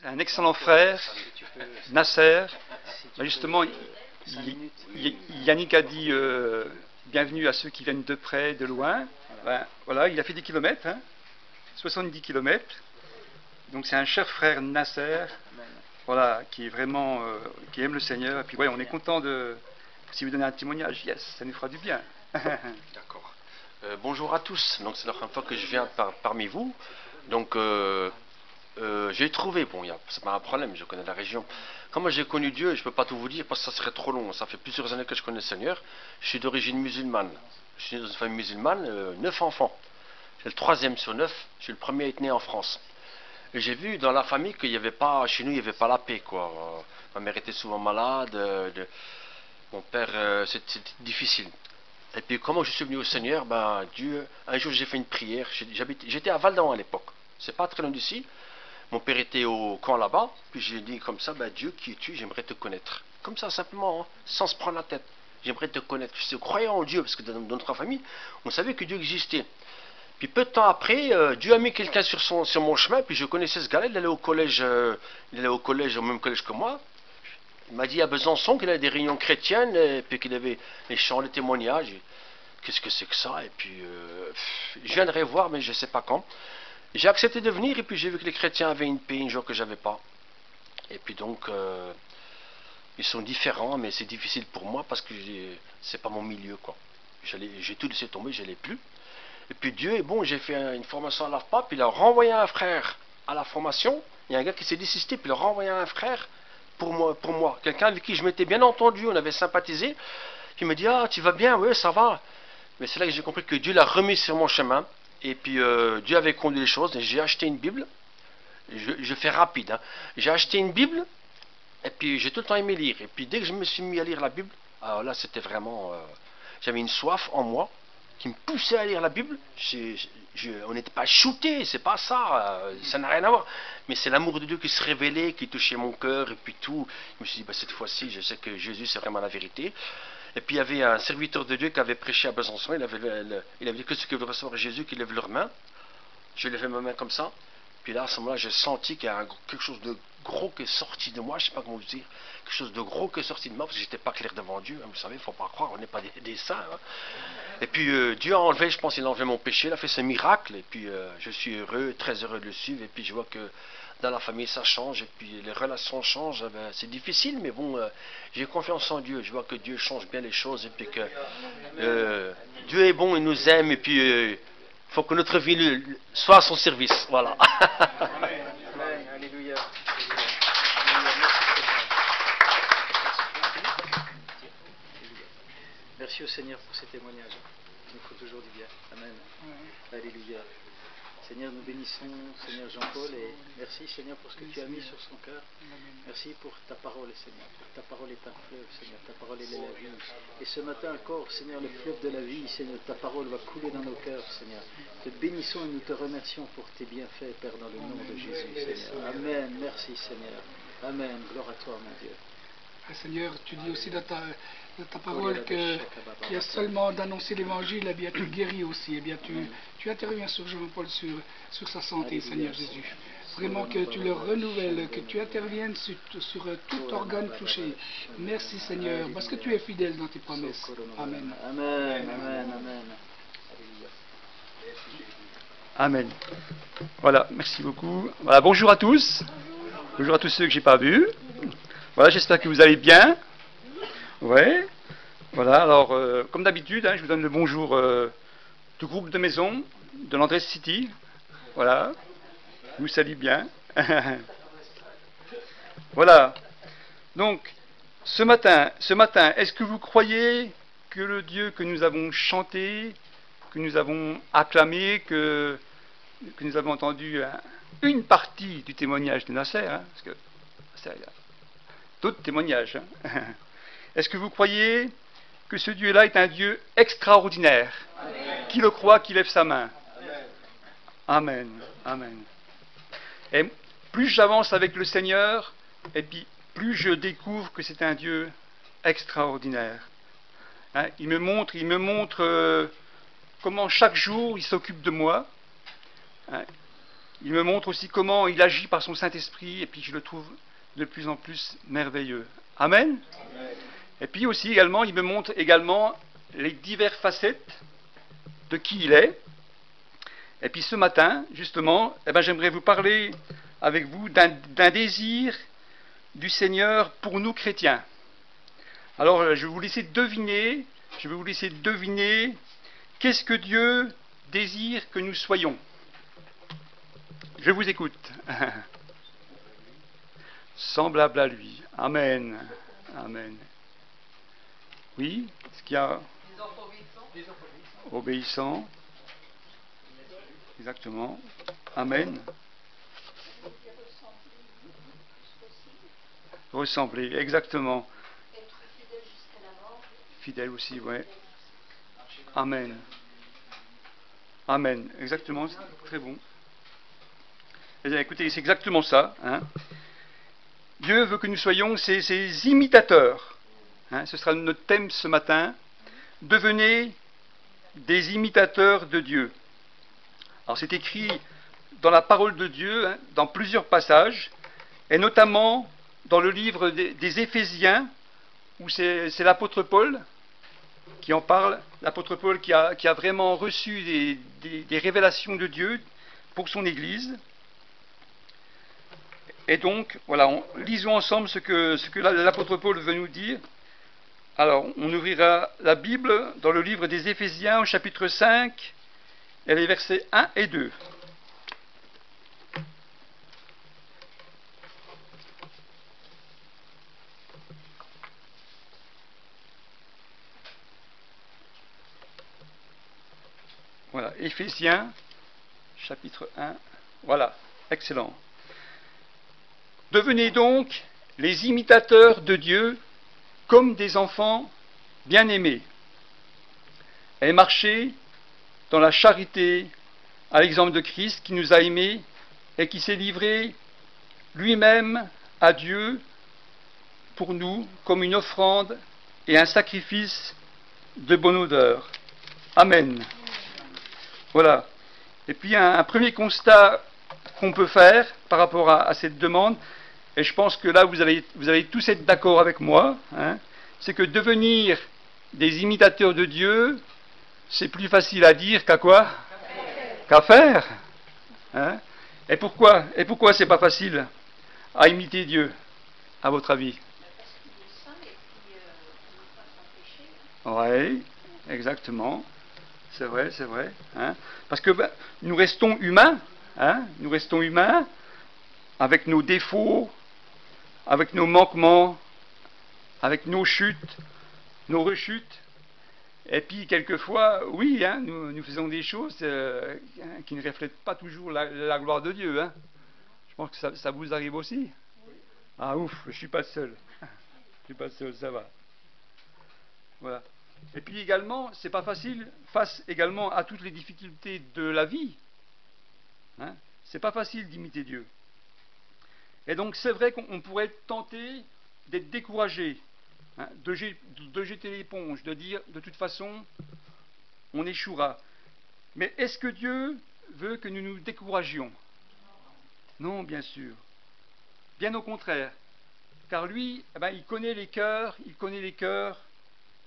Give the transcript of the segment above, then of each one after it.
un excellent frère, Nasser. Justement, Yannick a dit bienvenue à ceux qui viennent de près, de loin. Voilà, il a fait des kilomètres, 70 kilomètres. Donc c'est un cher frère Nasser, voilà, qui est vraiment, qui aime le Seigneur. Et puis ouais, on est content de, si vous donnez un témoignage, yes, ça nous fera du bien. D'accord. Bonjour à tous. Donc c'est la première fois que je viens parmi vous. Donc j'ai trouvé, bon, c'est pas un problème, je connais la région. Comment j'ai connu Dieu, je ne peux pas tout vous dire parce que ça serait trop long. Ça fait plusieurs années que je connais le Seigneur. Je suis d'origine musulmane. Je suis né dans une famille musulmane, 9 enfants. C'est le 3e sur 9. Je suis le premier à être né en France. Et j'ai vu dans la famille qu'il n'y avait pas, chez nous, il n'y avait pas la paix, quoi. Ma mère était souvent malade. Mon père, c'était difficile. Et puis comment je suis venu au Seigneur, ben Dieu, un jour j'ai fait une prière. J'étais à Val d'An à l'époque. C'est pas très loin d'ici. Mon père était au camp là-bas, puis j'ai dit comme ça, ben Dieu qui es-tu, j'aimerais te connaître. Comme ça, simplement, sans se prendre la tête. J'aimerais te connaître. Je suis croyant en Dieu, parce que dans notre famille, on savait que Dieu existait. Puis peu de temps après, Dieu a mis quelqu'un sur mon chemin, puis je connaissais ce gars-là, il allait au collège, au même collège que moi. Il m'a dit à Besançon qu'il avait des réunions chrétiennes, et puis qu'il avait les chants, les témoignages. Qu'est-ce que c'est que ça? Et puis, je viendrai voir, mais je ne sais pas quand. J'ai accepté de venir, et puis j'ai vu que les chrétiens avaient une paix, une joie que je n'avais pas. Et puis donc, ils sont différents, mais c'est difficile pour moi, parce que c'est pas mon milieu, quoi. J'ai tout laissé tomber, je ne l'ai plus. Et puis Dieu est bon, j'ai fait une formation à l'AFPA, puis il a renvoyé un frère à la formation. Il y a un gars qui s'est désisté, puis il a renvoyé un frère pour moi. Quelqu'un avec qui je m'étais bien entendu, on avait sympathisé. Il me dit, ah, tu vas bien? Oui, ça va. Mais c'est là que j'ai compris que Dieu l'a remis sur mon chemin. Et puis Dieu avait conduit les choses. J'ai acheté une Bible. Je fais rapide. J'ai acheté une Bible. Et puis j'ai tout le temps aimé lire. Et puis dès que je me suis mis à lire la Bible, alors là c'était vraiment... j'avais une soif en moi qui me poussait à lire la Bible. On n'était pas shooté, c'est pas ça, ça n'a rien à voir. Mais c'est l'amour de Dieu qui se révélait, qui touchait mon cœur et puis tout. Je me suis dit, bah, cette fois-ci, je sais que Jésus c'est vraiment la vérité. Et puis il y avait un serviteur de Dieu qui avait prêché à Besançon, il avait dit que ceux qui veulent recevoir Jésus, qui lèvent leurs mains. Je levais ma main comme ça. Puis là, à ce moment-là, j'ai senti qu'il y a quelque chose de gros qui est sorti de moi, je ne sais pas comment vous dire, quelque chose de gros qui est sorti de moi, parce que j'étais pas clair devant Dieu, vous savez, il ne faut pas croire, on n'est pas des saints. Et puis Dieu a enlevé, je pense, il a enlevé mon péché, il a fait ce miracle, et puis je suis heureux, très heureux de le suivre, et puis je vois que dans la famille ça change, et puis les relations changent, c'est difficile, mais bon, j'ai confiance en Dieu, je vois que Dieu change bien les choses, et puis que Dieu est bon, il nous aime, et puis... il faut que notre vie soit à son service. Voilà. Amen. Alléluia. Merci au Seigneur pour ces témoignages. Il nous faut toujours du bien. Amen. Alléluia. Seigneur, nous bénissons Seigneur Jean-Paul et merci Seigneur pour ce que tu as mis sur son cœur. Merci pour ta parole Seigneur. Ta parole est un fleuve Seigneur. Ta parole est la vie. Et ce matin encore Seigneur, le fleuve de la vie Seigneur, ta parole va couler dans nos cœurs Seigneur. Te bénissons et nous te remercions pour tes bienfaits Père dans le nom de Jésus Seigneur. Amen. Merci Seigneur. Amen. Gloire à toi mon Dieu. Seigneur, tu dis aussi dans ta parole qu'il y a seulement d'annoncer l'évangile, eh bien tu guéris aussi, eh bien tu interviens sur Jean-Paul sur sa santé, Seigneur Jésus. Vraiment que tu le renouvelles, que tu interviennes sur tout organe touché. Merci Seigneur, parce que tu es fidèle dans tes promesses. Amen. Amen, amen, amen. Amen. Voilà, merci beaucoup. Voilà, bonjour à tous. Bonjour à tous ceux que j'ai pas vus. Voilà, j'espère que vous allez bien. Ouais. Voilà, alors, comme d'habitude, je vous donne le bonjour du groupe de maison de l'Andrés City. Voilà. Je vous salue bien. Voilà. Donc, ce matin, est-ce que vous croyez que le Dieu que nous avons chanté, que nous avons acclamé, que nous avons entendu une partie du témoignage de Nasser, parce que Nasser, il y a d'autres témoignages. Est-ce que vous croyez que ce Dieu-là est un Dieu extraordinaire? Amen. Qui le croit, qui lève sa main? Amen. Amen. Et plus j'avance avec le Seigneur, et puis plus je découvre que c'est un Dieu extraordinaire. Il me montre comment chaque jour il s'occupe de moi. il me montre aussi comment il agit par son Saint-Esprit, et puis je le trouve de plus en plus merveilleux. Amen. Et puis aussi également, il me montre également les diverses facettes de qui il est. Et puis ce matin, justement, j'aimerais vous parler avec vous d'un désir du Seigneur pour nous chrétiens. Alors, je vais vous laisser deviner qu'est-ce que Dieu désire que nous soyons. Je vous écoute. Semblable à lui. Amen. Amen. Oui, est-ce qu'il y a... Obéissants. Exactement. Amen. Ressembler, exactement. Être fidèle jusqu'à la mort. Fidèle aussi, oui. Amen. Amen. Exactement, c'est très bon. Eh bien, écoutez, c'est exactement ça. Hein. Dieu veut que nous soyons ses imitateurs. Hein. Ce sera notre thème ce matin. Devenez des imitateurs de Dieu. Alors c'est écrit dans la parole de Dieu, hein, dans plusieurs passages, et notamment dans le livre des Éphésiens, où c'est l'apôtre Paul qui en parle, l'apôtre Paul qui a vraiment reçu des révélations de Dieu pour son Église. Et donc, voilà, lisons ensemble ce que l'apôtre Paul veut nous dire. Alors, on ouvrira la Bible dans le livre des Éphésiens au chapitre 5, et les versets 1 et 2. Voilà, Éphésiens, chapitre 1. Voilà, excellent. Devenez donc les imitateurs de Dieu comme des enfants bien-aimés, et marchez dans la charité à l'exemple de Christ qui nous a aimés et qui s'est livré lui-même à Dieu pour nous comme une offrande et un sacrifice de bonne odeur. Amen. Voilà. Et puis un premier constat qu'on peut faire par rapport à cette demande, et je pense que là vous allez tous être d'accord avec moi, hein, c'est que devenir des imitateurs de Dieu, c'est plus facile à dire qu'à quoi ? Qu'à faire. Hein. Et pourquoi c'est pas facile à imiter Dieu, à votre avis ? Parce qu'il est saint et puis il ne veut pas s'empêcher. Oui, exactement. C'est vrai. Hein. Parce que nous restons humains, hein, avec nos défauts, avec nos manquements, avec nos chutes, nos rechutes. Et puis, quelquefois, oui, hein, nous faisons des choses qui ne reflètent pas toujours la gloire de Dieu. Hein. Je pense que ça vous arrive aussi. Ah ouf, je ne suis pas seul. Ça va. Voilà. Et puis également, c'est pas facile face également à toutes les difficultés de la vie. Hein. C'est pas facile d'imiter Dieu. Et donc, c'est vrai qu'on pourrait être tenté d'être découragé. Hein, de jeter l'éponge, de dire de toute façon on échouera. Mais est-ce que Dieu veut que nous nous découragions ? Non, bien sûr. Bien au contraire. Car lui, il connaît les cœurs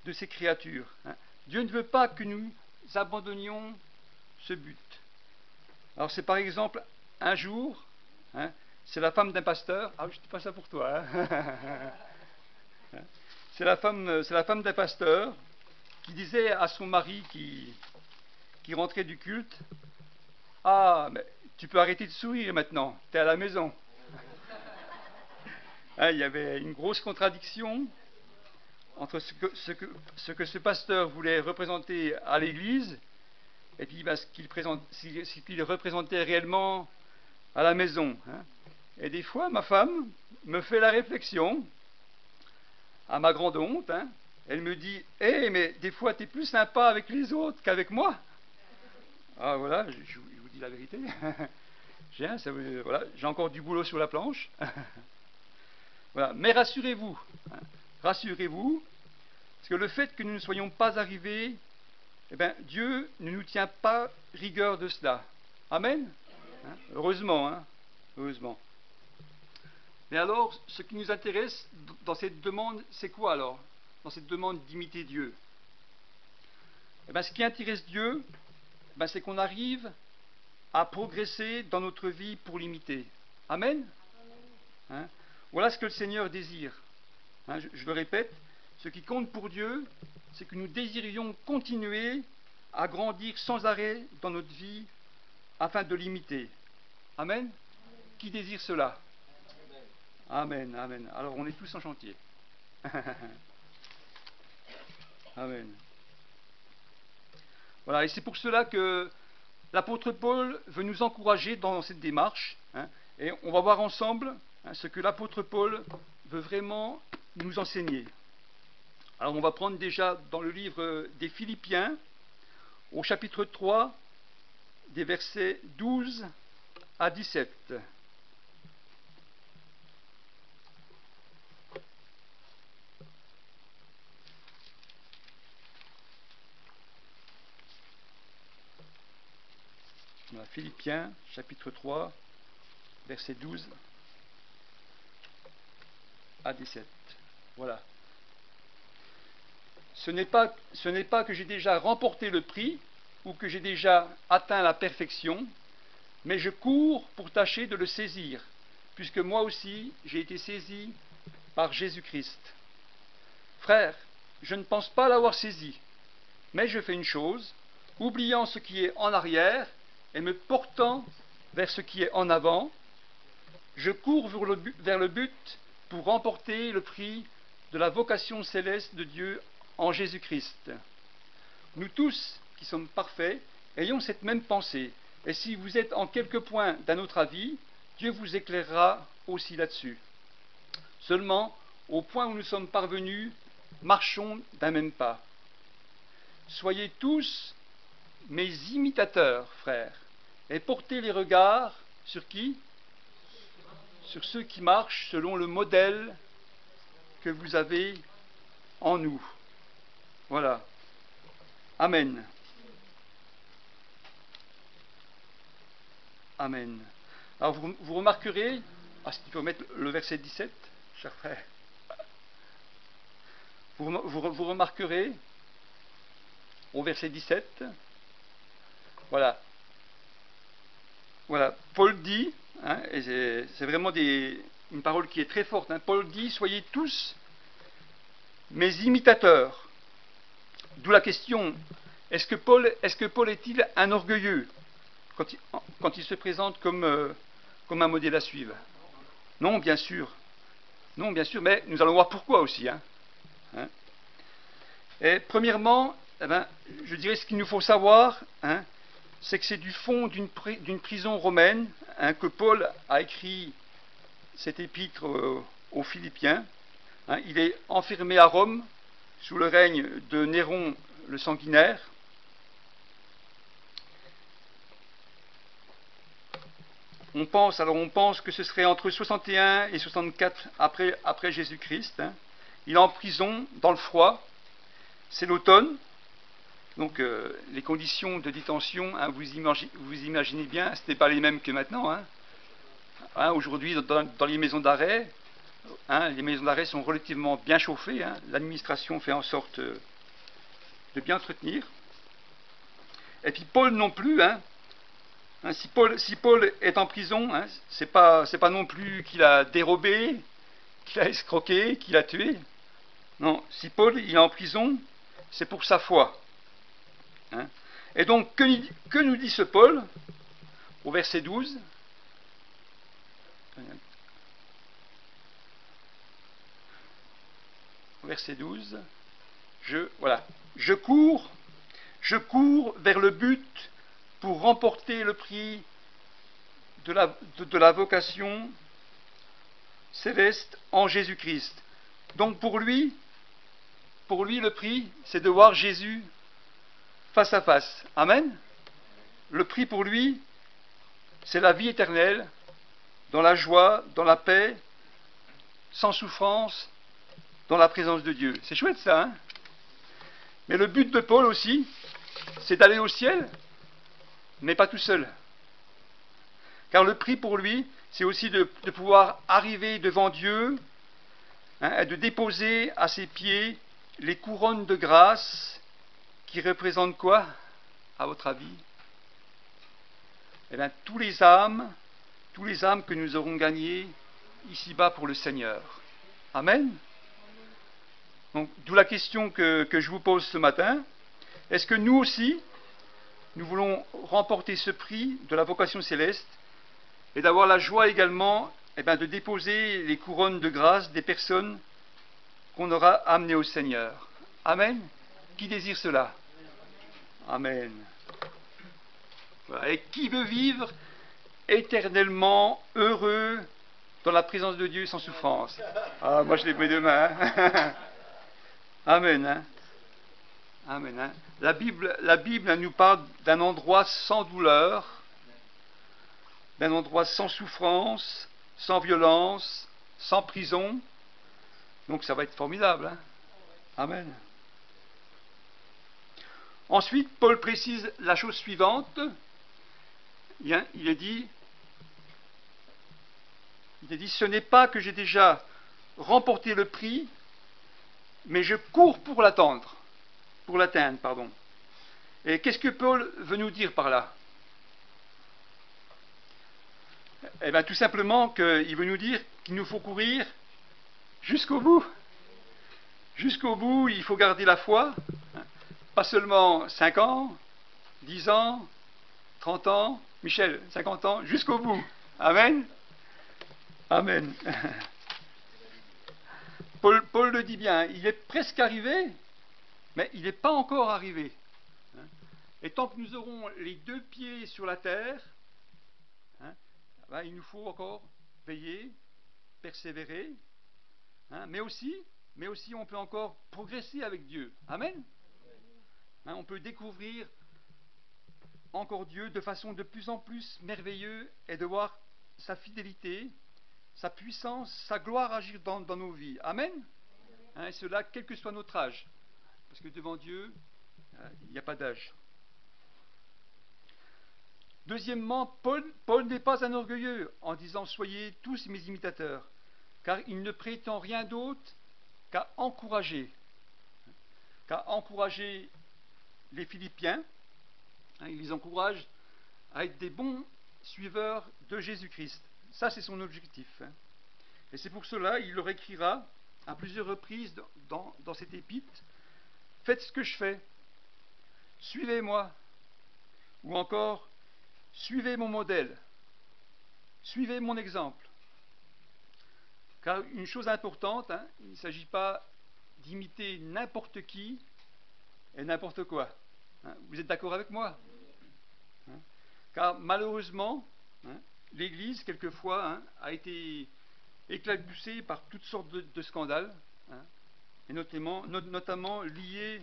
de ses créatures. Hein. Dieu ne veut pas que nous abandonnions ce but. Alors c'est par exemple un jour, hein, c'est la femme d'un pasteur. Ah, je ne dis pas ça pour toi. Hein. C'est la femme d'un pasteur qui disait à son mari qui rentrait du culte, « Ah, mais tu peux arrêter de sourire maintenant, tu es à la maison. » Hein, il y avait une grosse contradiction entre ce que ce pasteur voulait représenter à l'Église et puis ce qu'il représentait réellement à la maison. Hein. Et des fois, ma femme me fait la réflexion, à ma grande honte, hein, elle me dit « Eh, mais des fois, tu es plus sympa avec les autres qu'avec moi. » Ah, voilà, je vous dis la vérité. J'ai encore du boulot sur la planche. Voilà. Mais rassurez-vous, hein, parce que le fait que nous ne soyons pas arrivés, Dieu ne nous tient pas rigueur de cela. Amen. Heureusement, hein. Heureusement. Mais alors, ce qui nous intéresse dans cette demande, c'est quoi alors? Dans cette demande d'imiter Dieu? Eh bien, ce qui intéresse Dieu, c'est qu'on arrive à progresser dans notre vie pour l'imiter. Amen. Hein? Voilà ce que le Seigneur désire. Hein, je le répète, ce qui compte pour Dieu, c'est que nous désirions continuer à grandir sans arrêt dans notre vie afin de l'imiter. Amen. Qui désire cela? Amen, amen. Alors on est tous en chantier. Amen. Voilà, et c'est pour cela que l'apôtre Paul veut nous encourager dans cette démarche. Hein, et on va voir ensemble ce que l'apôtre Paul veut vraiment nous enseigner. Alors on va prendre déjà dans le livre des Philippiens, au chapitre 3, des versets 12 à 17. Philippiens, chapitre 3, versets 12 à 17. Voilà. Ce n'est pas que j'ai déjà remporté le prix ou que j'ai déjà atteint la perfection, mais je cours pour tâcher de le saisir, puisque moi aussi j'ai été saisi par Jésus-Christ. Frères, je ne pense pas l'avoir saisi, mais je fais une chose, oubliant ce qui est en arrière et me portant vers ce qui est en avant, je cours vers le but pour remporter le prix de la vocation céleste de Dieu en Jésus-Christ. Nous tous, qui sommes parfaits, ayons cette même pensée. Et si vous êtes en quelque point d'un autre avis, Dieu vous éclairera aussi là-dessus. Seulement, au point où nous sommes parvenus, marchons d'un même pas. Soyez tous mes imitateurs, frères, et portez les regards sur qui? Sur ceux qui marchent selon le modèle que vous avez en nous. Voilà. Amen. Amen. Alors vous remarquerez, est-ce qu'il faut mettre le verset 17, chers frères? Vous remarquerez au verset 17, voilà. Voilà, Paul dit, hein, et c'est vraiment une parole qui est très forte, hein, Paul dit, soyez tous mes imitateurs. D'où la question, est-ce que Paul est-il un orgueilleux quand il se présente comme un modèle à suivre? Non, bien sûr. Non, bien sûr, mais nous allons voir pourquoi aussi. Hein. Et premièrement, je dirais ce qu'il nous faut savoir, hein, c'est que c'est du fond d'une prison romaine que Paul a écrit cet épître aux Philippiens. Hein, il est enfermé à Rome sous le règne de Néron le sanguinaire. On pense que ce serait entre 61 et 64 après Jésus-Christ. Hein. Il est en prison, dans le froid. C'est l'automne. Donc les conditions de détention, hein, vous imaginez bien, ce n'étaient pas les mêmes que maintenant. Hein. Hein, aujourd'hui, dans les maisons d'arrêt, hein, les maisons d'arrêt sont relativement bien chauffées. Hein. L'administration fait en sorte de bien entretenir. Et puis Paul non plus. Hein. Hein, si Paul est en prison, hein, c'est pas non plus qu'il a dérobé, qu'il a escroqué, qu'il a tué. Non, si Paul il est en prison, c'est pour sa foi. Hein. Et donc, que nous dit ce Paul au verset 12? Au verset 12, je cours vers le but pour remporter le prix de la vocation céleste en Jésus-Christ. Donc pour lui, le prix, c'est de voir Jésus face à face. Amen. Le prix pour lui, c'est la vie éternelle, dans la joie, dans la paix, sans souffrance, dans la présence de Dieu. C'est chouette ça, hein? Mais le but de Paul aussi, c'est d'aller au ciel, mais pas tout seul. Car le prix pour lui, c'est aussi de pouvoir arriver devant Dieu, et de déposer à ses pieds les couronnes de grâce qui représentent quoi, à votre avis? Eh bien, tous les âmes que nous aurons gagnées ici-bas pour le Seigneur. Amen. Donc, d'où la question que je vous pose ce matin. Est-ce que nous aussi, nous voulons remporter ce prix de la vocation céleste et d'avoir la joie également de déposer les couronnes de grâce des personnes qu'on aura amenées au Seigneur? Amen. Qui désire cela? Amen. Voilà. Et qui veut vivre éternellement heureux dans la présence de Dieu sans souffrance? Ah, moi je lève mes deux mains. Hein. Amen. Hein. Amen. Hein. La Bible nous parle d'un endroit sans douleur, d'un endroit sans souffrance, sans violence, sans prison. Donc ça va être formidable. Hein. Amen. Ensuite, Paul précise la chose suivante. Il est dit, ce n'est pas que j'ai déjà remporté le prix, mais je cours pour l'atteindre. Et qu'est-ce que Paul veut nous dire par là? Eh bien, tout simplement qu'il veut nous dire qu'il nous faut courir jusqu'au bout. Jusqu'au bout, il faut garder la foi. Pas seulement 5 ans, 10 ans, 30 ans, Michel, 50 ans, jusqu'au bout. Amen. Amen. Paul le dit bien, il est presque arrivé, mais il n'est pas encore arrivé. Et tant que nous aurons les 2 pieds sur la terre, il nous faut encore veiller, persévérer, mais aussi on peut encore progresser avec Dieu. Amen. On peut découvrir encore Dieu de façon de plus en plus merveilleuse et de voir sa fidélité, sa puissance, sa gloire agir dans nos vies. Amen. Et cela, quel que soit notre âge. Parce que devant Dieu, il n'y a pas d'âge. Deuxièmement, Paul n'est pas un orgueilleux en disant « Soyez tous mes imitateurs », car il ne prétend rien d'autre qu'à encourager les Philippiens. Il les encourage à être des bons suiveurs de Jésus-Christ. Ça, c'est son objectif. Et c'est pour cela qu'il leur écrira à plusieurs reprises dans cette épître « Faites ce que je fais, suivez-moi » ou encore « Suivez mon modèle, suivez mon exemple ». Car une chose importante, il ne s'agit pas d'imiter n'importe qui et n'importe quoi. Vous êtes d'accord avec moi? Car malheureusement, l'Église, quelquefois, a été éclaboussée par toutes sortes de scandales, et notamment liés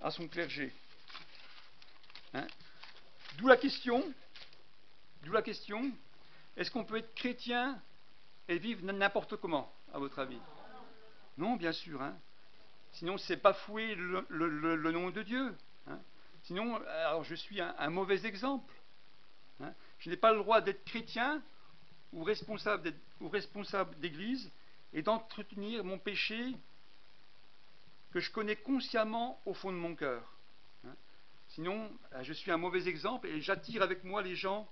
à son clergé. D'où la question, est-ce qu'on peut être chrétien et vivre n'importe comment, à votre avis? Non, bien sûr. Sinon, c'est bafouer le nom de Dieu. Sinon, alors je suis un mauvais exemple. Je n'ai pas le droit d'être chrétien ou responsable d'église et d'entretenir mon péché que je connais consciemment au fond de mon cœur. Sinon, je suis un mauvais exemple et j'attire avec moi les gens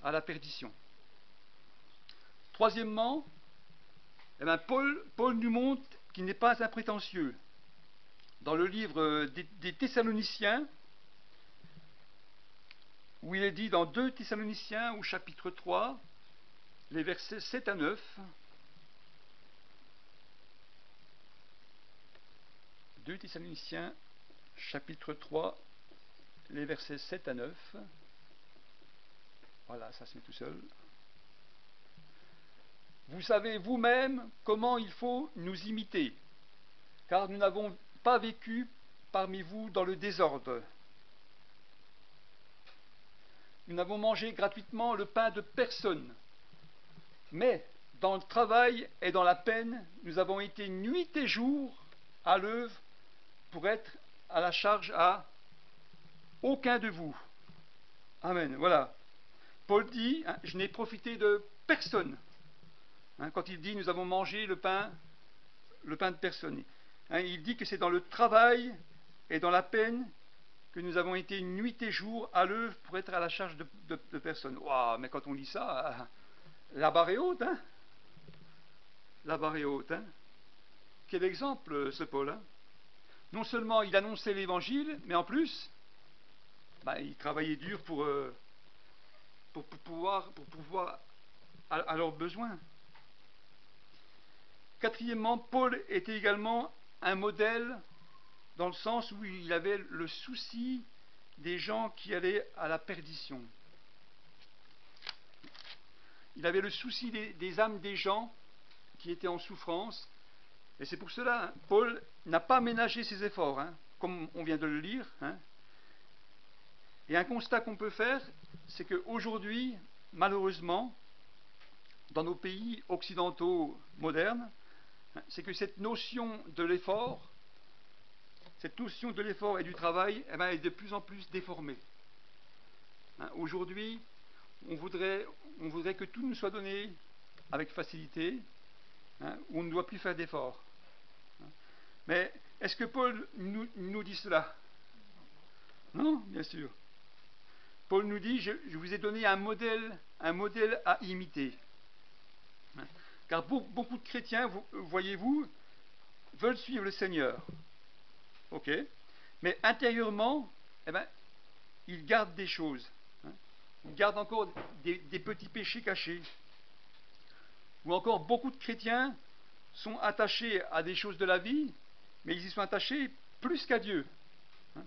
à la perdition. Troisièmement, Paul nous montre qu'il n'est pas un prétentieux. Dans le livre des Thessaloniciens, où il est dit dans 2 Thessaloniciens au chapitre 3, les versets 7 à 9, 2 Thessaloniciens, chapitre 3, les versets 7 à 9, voilà, ça se met tout seul. Vous savez vous-même comment il faut nous imiter, car nous n'avons pas vécu parmi vous dans le désordre. Nous n'avons mangé gratuitement le pain de personne, mais dans le travail et dans la peine, nous avons été nuit et jour à l'œuvre pour être à la charge à aucun de vous. Amen. Voilà. Paul dit, hein, je n'ai profité de personne. Hein, quand il dit, nous avons mangé le pain de personne. Hein, il dit que c'est dans le travail et dans la peine que nous avons été nuit et jour à l'œuvre pour être à la charge de personne. Waouh, mais quand on lit ça, la barre est haute, hein? La barre est haute, hein? Quel exemple, ce Paul, hein? Non seulement il annonçait l'évangile, mais en plus, il travaillait dur pour pouvoir à leurs besoins. Quatrièmement, Paul était également un modèle dans le sens où il avait le souci des gens qui allaient à la perdition. Il avait le souci des âmes des gens qui étaient en souffrance. Et c'est pour cela, hein, Paul n'a pas ménagé ses efforts, hein, comme on vient de le lire. Hein. Et un constat qu'on peut faire, c'est qu'aujourd'hui, malheureusement, dans nos pays occidentaux modernes, hein, c'est que cette notion de l'effort et du travail, est de plus en plus déformée. Hein, aujourd'hui, on voudrait que tout nous soit donné avec facilité, hein, où on ne doit plus faire d'efforts. Hein. Mais est-ce que Paul nous dit cela? Non, bien sûr. Paul nous dit, je vous ai donné un modèle à imiter. Hein. Car beaucoup de chrétiens, voyez-vous, veulent suivre le Seigneur. Ok, mais intérieurement, ils gardent des choses. Hein. Ils gardent encore des petits péchés cachés. Ou encore, beaucoup de chrétiens sont attachés à des choses de la vie, mais ils y sont attachés plus qu'à Dieu. Hein.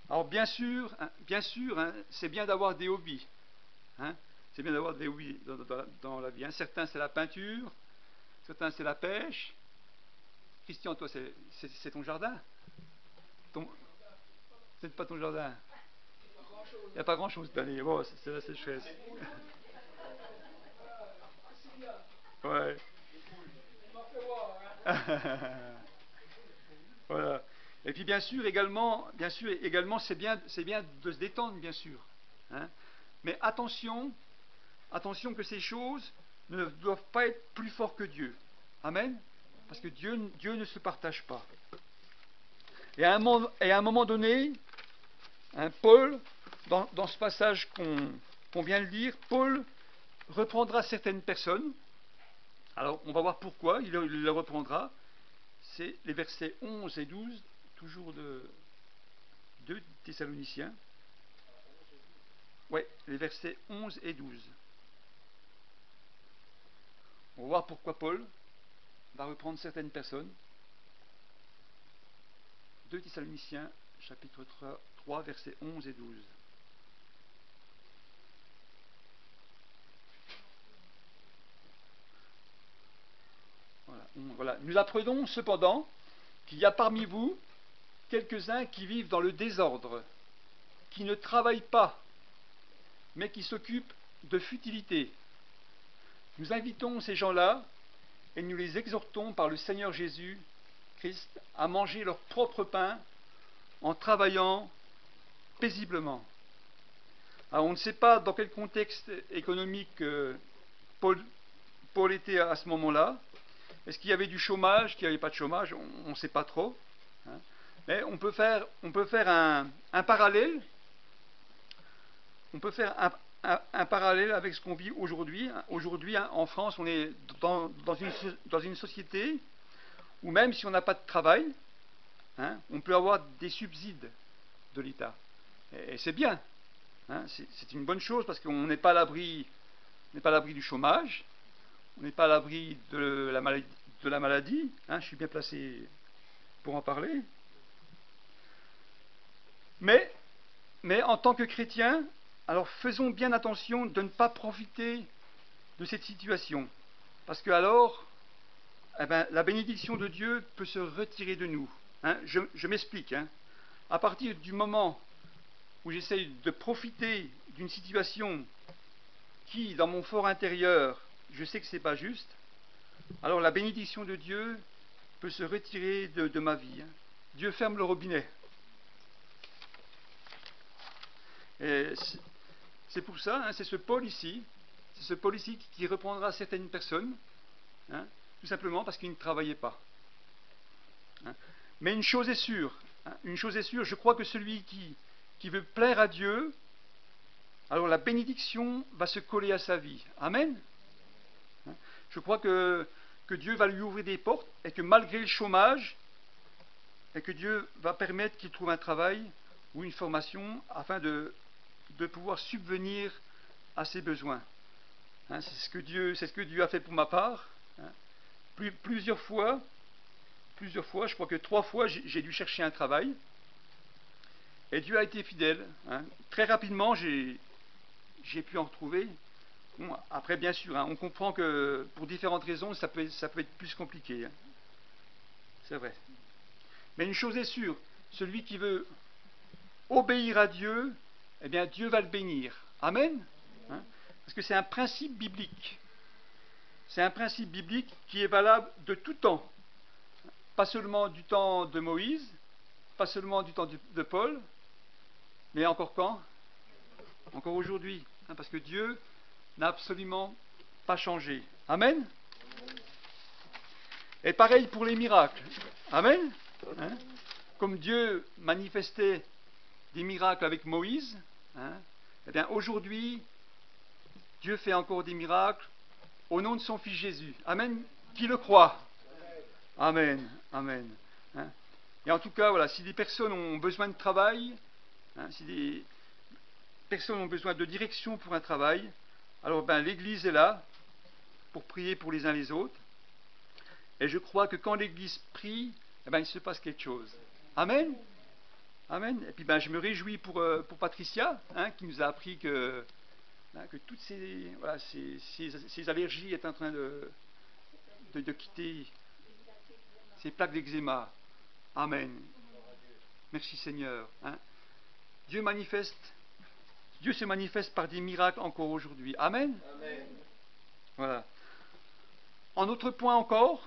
Alors bien sûr, hein, c'est bien d'avoir des hobbies. Hein. C'est bien d'avoir des hobbies dans la vie. Hein. Certains, c'est la peinture, certains, c'est la pêche. Christian, toi, c'est ton jardin? C'est pas ton jardin. Il n'y a pas grand-chose cette année. Bon, c'est la sécheresse. Ouais. Voilà. Et puis bien sûr également, c'est bien de se détendre, bien sûr. Hein. Mais attention que ces choses ne doivent pas être plus fortes que Dieu. Amen. Parce que Dieu ne se partage pas. Et à un moment donné, hein, Paul, dans ce passage qu'on vient de lire, Paul reprendra certaines personnes. Alors, on va voir pourquoi il les reprendra. C'est les versets 11 et 12, toujours de 2 Thessaloniciens. Oui, les versets 11 et 12. On va voir pourquoi Paul va reprendre certaines personnes. 2 Thessaloniciens, chapitre 3, versets 11 et 12. Voilà. Nous apprenons cependant qu'il y a parmi vous quelques-uns qui vivent dans le désordre, qui ne travaillent pas, mais qui s'occupent de futilité. Nous invitons ces gens-là et nous les exhortons par le Seigneur Jésus-Christ à manger leur propre pain en travaillant paisiblement. Alors on ne sait pas dans quel contexte économique Paul était à ce moment-là. Est-ce qu'il y avait du chômage, qu'il n'y avait pas de chômage? On ne sait pas trop. Hein. Mais on peut faire un parallèle. On peut faire un parallèle avec ce qu'on vit aujourd'hui. Aujourd'hui, hein, en France, on est dans une société où même si on n'a pas de travail, hein, on peut avoir des subsides de l'État. Et c'est bien. Hein, c'est une bonne chose parce qu'on n'est pas à l'abri du chômage. On n'est pas à l'abri de la maladie. Hein, je suis bien placé pour en parler. Mais en tant que chrétien, alors faisons bien attention de ne pas profiter de cette situation. Parce que alors, la bénédiction de Dieu peut se retirer de nous. Hein, je m'explique. Hein. À partir du moment où j'essaye de profiter d'une situation qui, dans mon fort intérieur, je sais que ce n'est pas juste, alors la bénédiction de Dieu peut se retirer de ma vie. Hein. Dieu ferme le robinet. Et c'est pour ça, c'est ce Paul ici, qui reprendra certaines personnes, tout simplement parce qu'ils ne travaillaient pas. Mais une chose est sûre, je crois que celui qui veut plaire à Dieu, alors la bénédiction va se coller à sa vie. Amen. Je crois que Dieu va lui ouvrir des portes et que malgré le chômage, et que Dieu va permettre qu'il trouve un travail ou une formation afin de pouvoir subvenir à ses besoins. C'est ce que Dieu a fait pour ma part. Plusieurs fois, je crois que 3 fois, j'ai dû chercher un travail. Et Dieu a été fidèle. Très rapidement, j'ai pu en retrouver. Bon, après, bien sûr, on comprend que pour différentes raisons, ça peut être plus compliqué. C'est vrai. Mais une chose est sûre, celui qui veut obéir à Dieu, eh bien Dieu va le bénir. Amen. Parce que c'est un principe biblique. C'est un principe biblique qui est valable de tout temps. Pas seulement du temps de Moïse, pas seulement du temps de Paul, mais encore quand? Encore aujourd'hui. Parce que Dieu n'a absolument pas changé. Amen. Et pareil pour les miracles. Amen. Comme Dieu manifestait des miracles avec Moïse, eh bien aujourd'hui, Dieu fait encore des miracles au nom de son Fils Jésus. Amen. Qui le croit? Amen. Amen. Et en tout cas, voilà, si des personnes ont besoin de travail, si des personnes ont besoin de direction pour un travail, alors l'Église est là pour prier pour les uns les autres. Et je crois que quand l'Église prie, il se passe quelque chose. Amen. Amen. Et puis je me réjouis pour Patricia, qui nous a appris que toutes ces allergies est en train de quitter ces plaques d'eczéma. Amen. Merci Seigneur. Dieu se manifeste par des miracles encore aujourd'hui. Amen. Amen. Voilà. En autre point encore,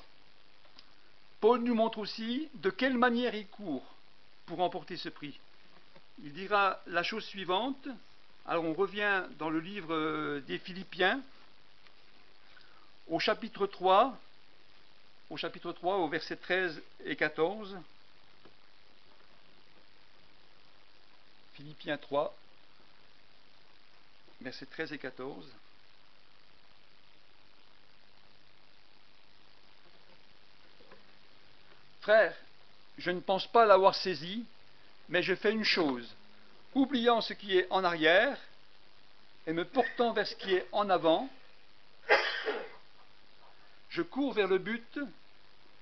Paul nous montre aussi de quelle manière il court pour remporter ce prix. Il dira la chose suivante. Alors on revient dans le livre des Philippiens, au chapitre 3, au verset 13 et 14. Philippiens 3, versets 13 et 14. Frères, je ne pense pas l'avoir saisi, mais je fais une chose, oubliant ce qui est en arrière et me portant vers ce qui est en avant, je cours vers le but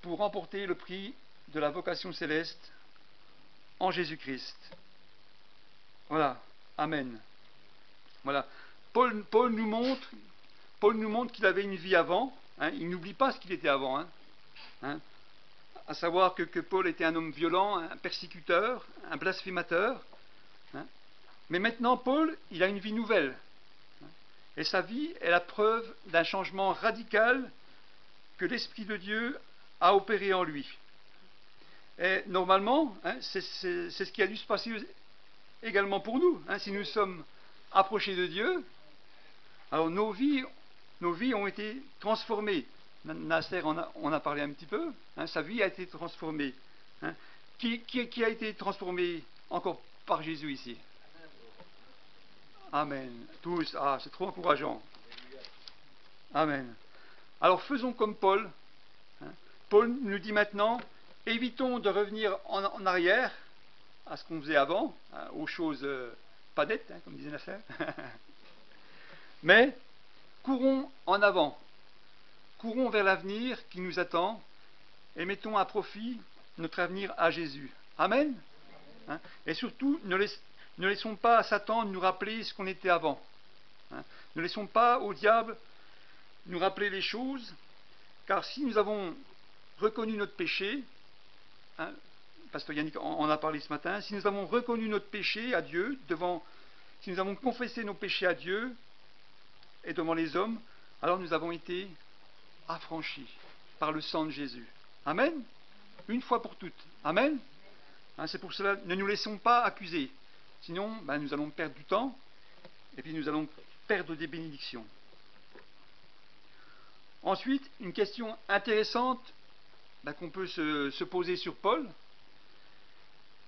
pour remporter le prix de la vocation céleste en Jésus-Christ. Voilà, Amen. Voilà. Paul nous montre qu'il avait une vie avant. Il n'oublie pas ce qu'il était avant. À savoir que Paul était un homme violent, un persécuteur, un blasphémateur. Mais maintenant, Paul, il a une vie nouvelle. Et sa vie est la preuve d'un changement radical que l'Esprit de Dieu a opéré en lui. Et normalement, c'est ce qui a dû se passer également pour nous. Si nous sommes approchés de Dieu, alors nos vies ont été transformées. Nasser en a parlé un petit peu. Sa vie a été transformée. Qui a été transformé encore par Jésus ici? Amen. Tous. C'est trop encourageant. Amen. Alors faisons comme Paul. Paul nous dit maintenant, évitons de revenir en arrière à ce qu'on faisait avant, aux choses pas nettes, comme disait Nasser. Mais courons en avant. Courons vers l'avenir qui nous attend et mettons à profit notre avenir à Jésus. Amen. Et surtout, ne laissons pas Satan nous rappeler ce qu'on était avant. Ne laissons pas au diable nous rappeler les choses, car si nous avons reconnu notre péché, Pasteur Yannick en a parlé ce matin, si nous avons reconnu notre péché à Dieu, si nous avons confessé nos péchés à Dieu et devant les hommes, alors nous avons été affranchis par le sang de Jésus. Amen. Une fois pour toutes. Amen. C'est pour cela, ne nous laissons pas accuser. Sinon, nous allons perdre du temps et puis nous allons perdre des bénédictions. Ensuite, une question intéressante qu'on peut se poser sur Paul,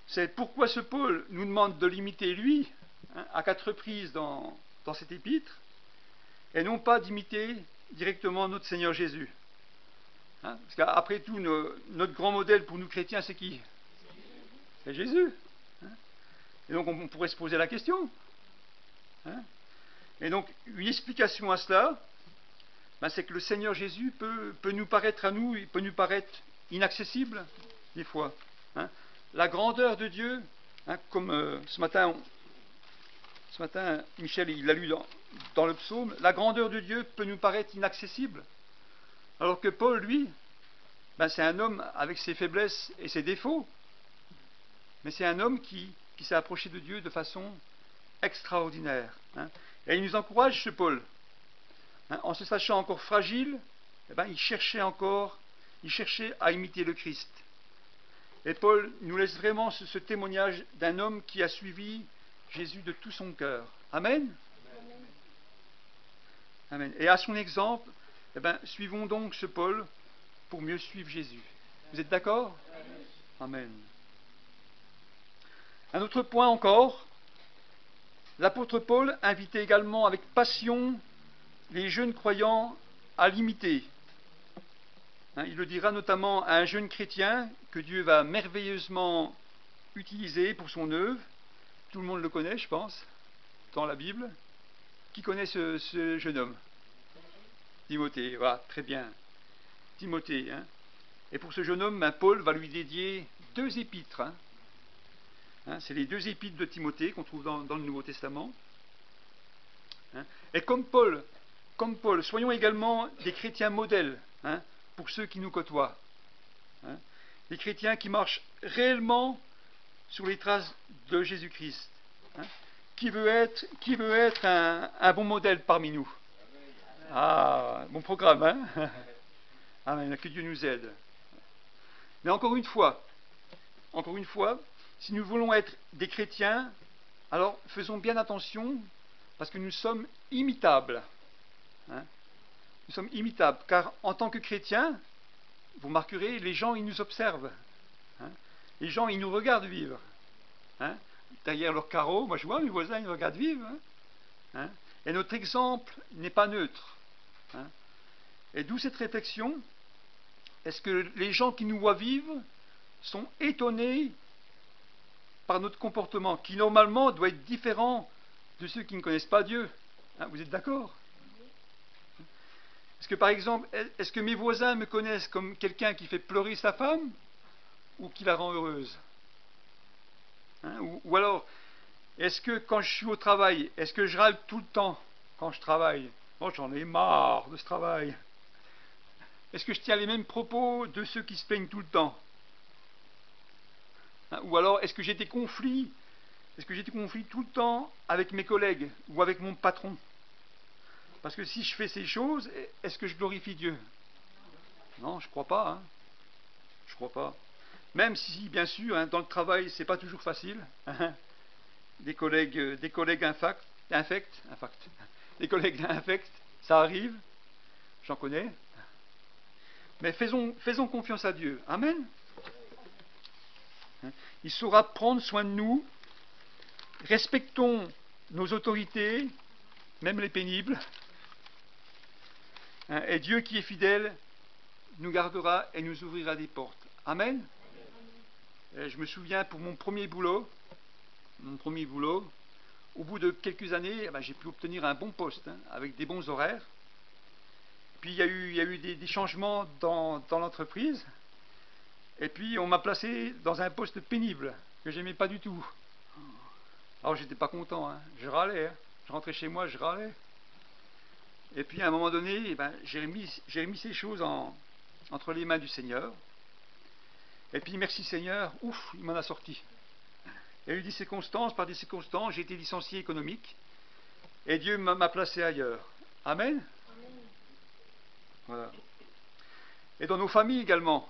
c'est pourquoi ce Paul nous demande de l'imiter lui, à 4 reprises dans cet épître, et non pas d'imiter directement notre Seigneur Jésus. Parce qu'après tout, notre grand modèle pour nous chrétiens, c'est qui? C'est Jésus. Et donc on pourrait se poser la question. Et donc une explication à cela, c'est que le Seigneur Jésus peut nous paraître à nous, il peut nous paraître inaccessible des fois. La grandeur de Dieu, comme ce matin Michel il l'a lu dans le psaume, la grandeur de Dieu peut nous paraître inaccessible. Alors que Paul, lui, c'est un homme avec ses faiblesses et ses défauts, mais c'est un homme qui s'est approché de Dieu de façon extraordinaire. Et il nous encourage, ce Paul. En se sachant encore fragile, il cherchait à imiter le Christ. Et Paul nous laisse vraiment ce témoignage d'un homme qui a suivi Jésus de tout son cœur. Amen. Amen. Et à son exemple, suivons donc ce Paul pour mieux suivre Jésus. Vous êtes d'accord? Amen. Un autre point encore, l'apôtre Paul invitait également avec passion les jeunes croyants à l'imiter. Il le dira notamment à un jeune chrétien que Dieu va merveilleusement utiliser pour son œuvre. Tout le monde le connaît, je pense, dans la Bible. Qui connaît ce jeune homme? Timothée, voilà, très bien. Timothée. Et pour ce jeune homme, Paul va lui dédier 2 épîtres. C'est les 2 épîtres de Timothée qu'on trouve dans le Nouveau Testament. Et comme Paul, soyons également des chrétiens modèles pour ceux qui nous côtoient. Des chrétiens qui marchent réellement sur les traces de Jésus-Christ. Qui veut être un bon modèle parmi nous? Ah, bon programme, Amen, que Dieu nous aide. Mais encore une fois, si nous voulons être des chrétiens, alors faisons bien attention, parce que nous sommes imitables. Nous sommes imitables, car en tant que chrétiens, vous marquerez, les gens, ils nous observent. Les gens, ils nous regardent vivre. Derrière leur carreau, moi je vois mes voisins, ils nous regardent vivre. Et notre exemple n'est pas neutre. Et d'où cette réflexion, est-ce que les gens qui nous voient vivre sont étonnés par notre comportement, qui normalement doit être différent de ceux qui ne connaissent pas Dieu? Vous êtes d'accord? Est-ce que par exemple, est-ce que mes voisins me connaissent comme quelqu'un qui fait pleurer sa femme ou qui la rend heureuse? Ou alors, est-ce que quand je suis au travail, est-ce que je râle tout le temps quand je travaille? Moi, j'en ai marre de ce travail. Est-ce que je tiens les mêmes propos de ceux qui se plaignent tout le temps? Ou alors, est-ce que j'ai des conflits? Est-ce que j'ai des conflits tout le temps avec mes collègues ou avec mon patron? Parce que si je fais ces choses, est-ce que je glorifie Dieu? Non, je ne crois pas. Je ne crois pas. Même si, bien sûr, dans le travail, c'est pas toujours facile. Des collègues infects, ça arrive. J'en connais. Mais faisons confiance à Dieu. Amen. Il saura prendre soin de nous. Respectons nos autorités, même les pénibles. Et Dieu qui est fidèle nous gardera et nous ouvrira des portes. Amen. Et je me souviens pour mon premier boulot, au bout de quelques années, j'ai pu obtenir un bon poste, avec des bons horaires. Puis il y a eu des changements dans l'entreprise. Et puis on m'a placé dans un poste pénible, que j'aimais pas du tout. Alors j'étais pas content, je râlais. Je rentrais chez moi, je râlais. Et puis à un moment donné, j'ai remis ces choses entre les mains du Seigneur. Et puis merci Seigneur, il m'en a sorti. Il y a eu par des circonstances, j'ai été licencié économique. Et Dieu m'a placé ailleurs. Amen. Voilà. Et dans nos familles également.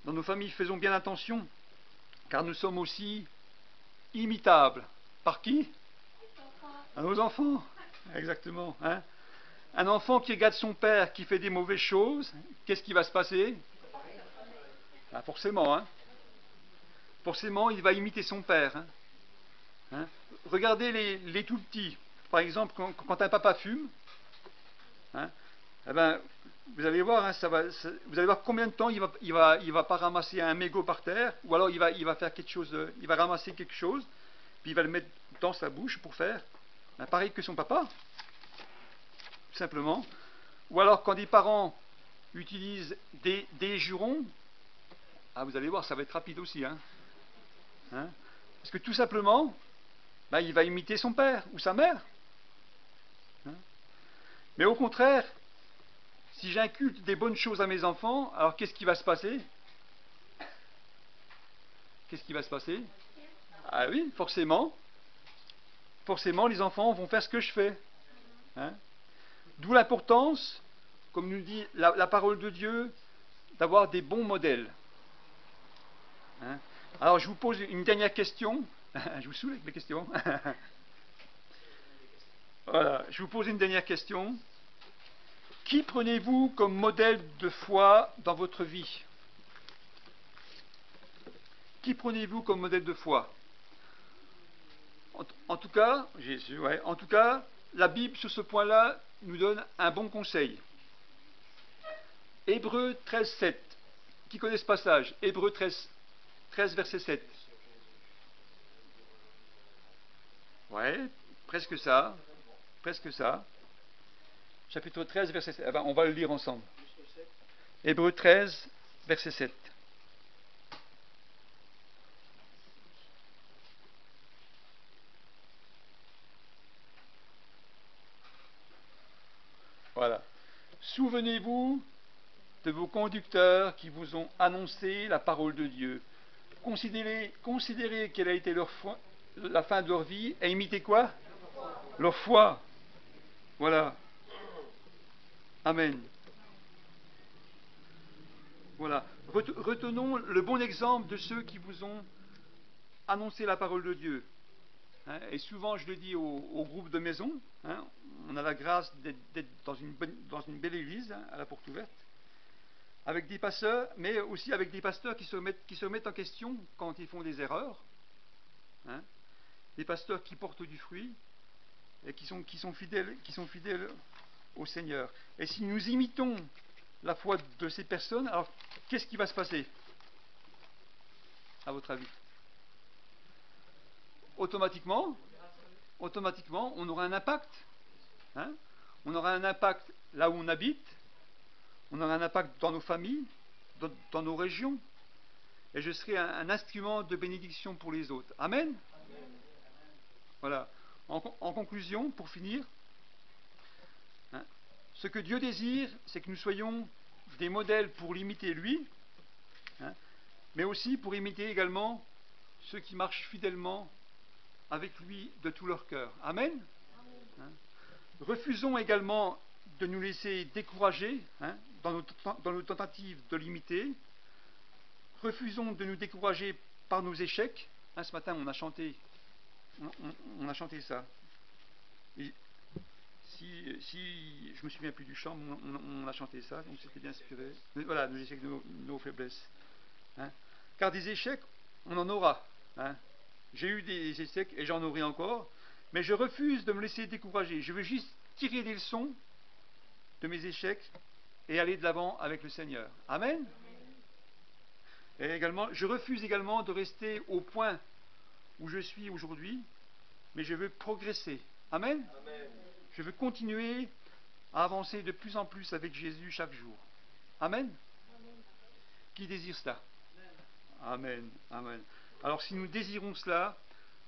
Dans nos familles, faisons bien attention, car nous sommes aussi imitables. Par qui? À nos enfants, exactement. Hein. Un enfant qui regarde son père qui fait des mauvaises choses, qu'est-ce qui va se passer? Ah, forcément, hein. Forcément, il va imiter son père. Hein. Hein. Regardez les tout petits. Par exemple, quand un papa fume, hein, eh ben, vous allez voir, hein, vous allez voir combien de temps il va pas ramasser un mégot par terre, ou alors il va faire quelque chose, il va ramasser quelque chose, puis il va le mettre dans sa bouche pour faire, ben, pareil que son papa, tout simplement. Ou alors quand des parents utilisent des jurons, ah, vous allez voir, ça va être rapide aussi, hein. Hein, parce que tout simplement, ben, il va imiter son père ou sa mère. Hein. Mais au contraire, si j'inculque des bonnes choses à mes enfants, alors qu'est-ce qui va se passer? Qu'est-ce qui va se passer? Ah oui, forcément. Forcément, les enfants vont faire ce que je fais. Hein. D'où l'importance, comme nous dit la parole de Dieu, d'avoir des bons modèles. Hein. Alors, je vous pose une dernière question. Je vous saoule avec mes questions. Voilà, je vous pose une dernière question. Qui prenez-vous comme modèle de foi dans votre vie? Qui prenez-vous comme modèle de foi? En tout cas, Jésus, ouais, en tout cas, la Bible sur ce point-là nous donne un bon conseil. Hébreux 13, 7. Qui connaît ce passage? Hébreux 13, verset 7. Ouais, presque ça. Presque ça. Chapitre 13, verset 7. Eh ben, on va le lire ensemble. Hébreux 13, verset 7. Voilà. Souvenez-vous de vos conducteurs qui vous ont annoncé la parole de Dieu. Considérez quelle a été la fin de leur vie et imitez quoi? Leur foi. Voilà. Amen. Voilà. Retenons le bon exemple de ceux qui vous ont annoncé la parole de Dieu. Hein, et souvent, je le dis au groupe de maison, hein, on a la grâce d'être dans une belle église, hein, à la porte ouverte, avec des pasteurs, mais aussi avec des pasteurs qui se remettent en question quand ils font des erreurs. Hein, des pasteurs qui portent du fruit et qui sont fidèles au Seigneur. Et si nous imitons la foi de ces personnes, alors qu'est-ce qui va se passer, à votre avis? Automatiquement, on aura un impact. Hein, on aura un impact là où on habite, on aura un impact dans nos familles, dans nos régions, et je serai un instrument de bénédiction pour les autres. Amen. Voilà. En conclusion, pour finir, hein, ce que Dieu désire, c'est que nous soyons des modèles pour l'imiter lui, hein, mais aussi pour imiter également ceux qui marchent fidèlement avec lui de tout leur cœur. Amen. Hein. Refusons également de nous laisser décourager, hein, dans nos tentatives de l'imiter. Refusons de nous décourager par nos échecs. Hein, ce matin, on a chanté ça. Et si je me souviens plus du chant, on a chanté ça, donc c'était bien inspiré. Voilà, nos échecs, nos faiblesses. Hein. Car des échecs, on en aura. Hein. J'ai eu des échecs et j'en aurai encore, mais je refuse de me laisser décourager. Je veux juste tirer des leçons de mes échecs et aller de l'avant avec le Seigneur. Amen. Et également, je refuse également de rester au point où je suis aujourd'hui, mais je veux progresser. Amen. Je veux continuer à avancer de plus en plus avec Jésus chaque jour. Amen. Qui désire cela? Amen. Amen. Alors si nous désirons cela,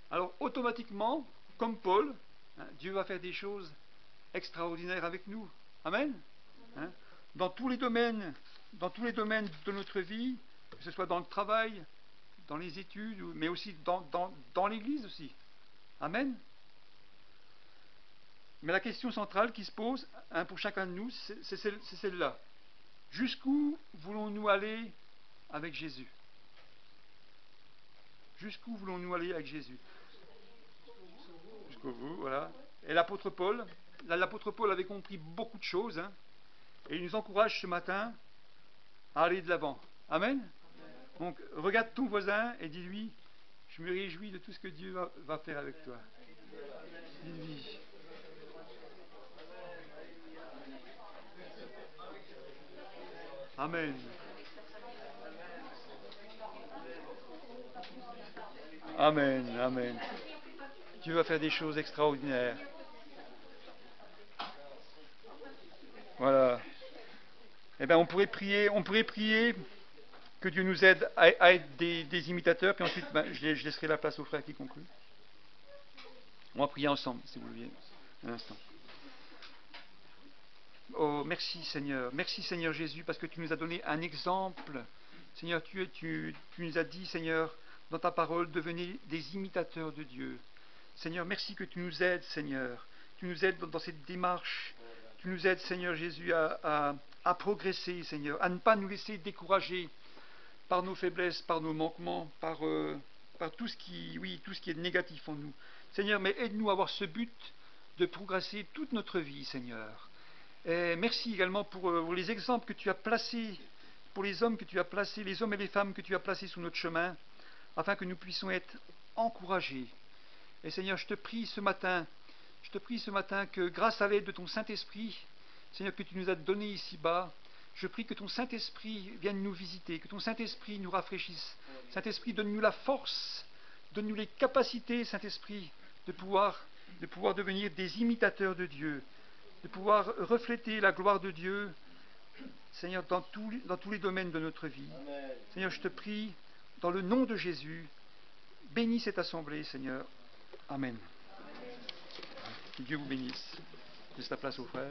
alors automatiquement, comme Paul, hein, Dieu va faire des choses extraordinaires avec nous. Amen. Hein, dans tous les domaines de notre vie, que ce soit dans le travail, dans les études, mais aussi dans l'Église aussi. Amen. Mais la question centrale qui se pose, hein, pour chacun de nous, c'est celle-là. Jusqu'où voulons-nous aller avec Jésus? Jusqu'où voulons-nous aller avec Jésus? Jusqu'au bout, voilà. Et l'apôtre Paul avait compris beaucoup de choses, hein, et il nous encourage ce matin à aller de l'avant. Amen. Donc, regarde ton voisin et dis-lui, je me réjouis de tout ce que Dieu va faire avec toi. Dis-lui. Amen. Amen, amen. Dieu va faire des choses extraordinaires. Voilà. Eh bien, on pourrait prier que Dieu nous aide à être des imitateurs, puis ensuite, je laisserai la place aux frères qui concluent. On va prier ensemble, si vous le voulez, un instant. Oh, merci Seigneur Jésus, parce que tu nous as donné un exemple. Seigneur, tu nous as dit, Seigneur, dans ta parole, devenez des imitateurs de Dieu. Seigneur, merci que tu nous aides, Seigneur. Tu nous aides dans cette démarche. Tu nous aides, Seigneur Jésus, à progresser, Seigneur, à ne pas nous laisser décourager par nos faiblesses, par nos manquements, par tout ce qui est négatif en nous. Seigneur, mais aide-nous à avoir ce but de progresser toute notre vie, Seigneur. Et merci également pour les exemples que tu as placés, pour les hommes que tu as placés, les hommes et les femmes que tu as placés sur notre chemin, afin que nous puissions être encouragés. Et Seigneur, je te prie ce matin que grâce à l'aide de ton Saint-Esprit, Seigneur, que tu nous as donné ici-bas, je prie que ton Saint-Esprit vienne nous visiter, que ton Saint-Esprit nous rafraîchisse. Saint-Esprit, donne-nous la force, donne-nous les capacités, Saint-Esprit, de pouvoir devenir des imitateurs de Dieu, de pouvoir refléter la gloire de Dieu, Seigneur, dans tous les domaines de notre vie. Amen. Seigneur, je te prie, dans le nom de Jésus, bénis cette assemblée, Seigneur. Amen. Que Dieu vous bénisse. Laisse la place aux frères.